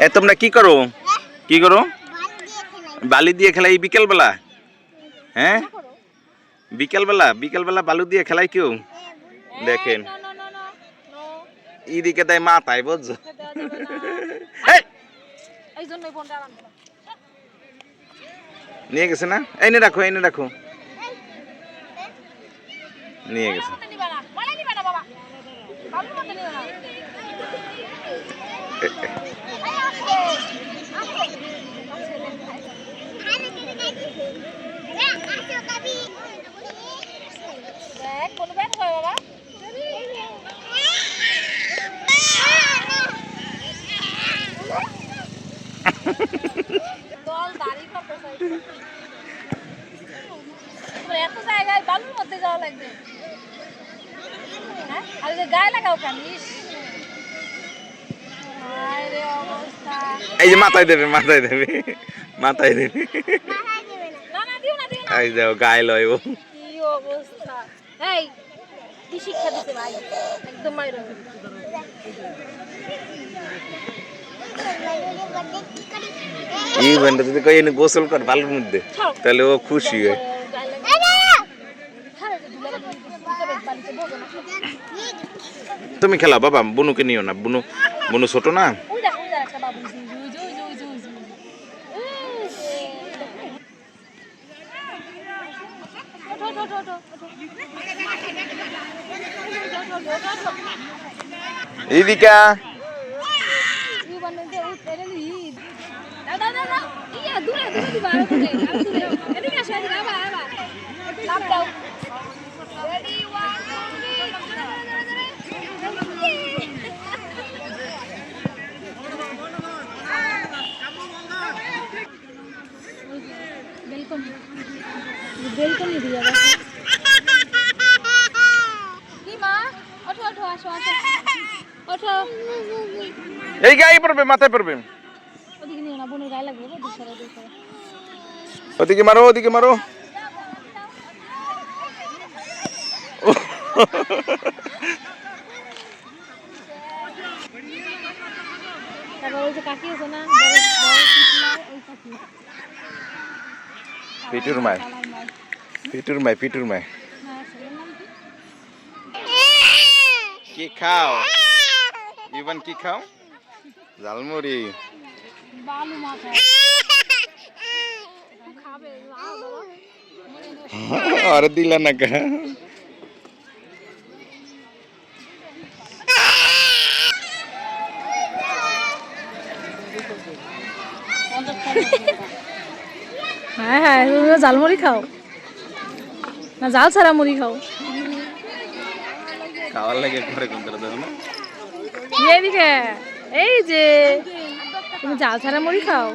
এ তোমরা কি করো বালি দিয়ে খেলাই বিকেল বেলা? হ্যাঁ বিকেল বেলা বালু দিয়ে খেলাই কেউ? দেখেন এইদিকে তাই মাথায় বুঝছো। নিয়ে গেছে না? এনে রাখো নিয়ে গেছে। এত জায়গায় বালুর মধ্যে যাওয়া লাগবে, আর গায়ে লাগাও কেন? এই যে মাথায় দেবে এই যাও গায়ে লয়। কি অবস্থা! এই কি শিক্ষা দিতে ভাই, একদম মাইরো। এই বন্ধু যদি কই এনে গোসল কর বালুর মধ্যে, তাহলে ও খুশি হয়। তুমি খেলা বাবা, বুনুকে নিও না, বুনু ছোট না। এইদিকা বেলকনি দিয়ে এই গায়ে পড়বে, মাথায় পড়বে। ওদিকে মারো পিটুর মাই কি খাও ইভান? কি খাও? ঝালমুড়ি। আরে দিলা না কা? হ্যাঁ তুমি ঝালমুড়ি খাও না জাল ছাড়া মুড়ি খাও? খাওয়ার লাগে করে কোন করে দাও না? এদিকে এই যে তুমি জাল ছাড়া মুড়ি খাও।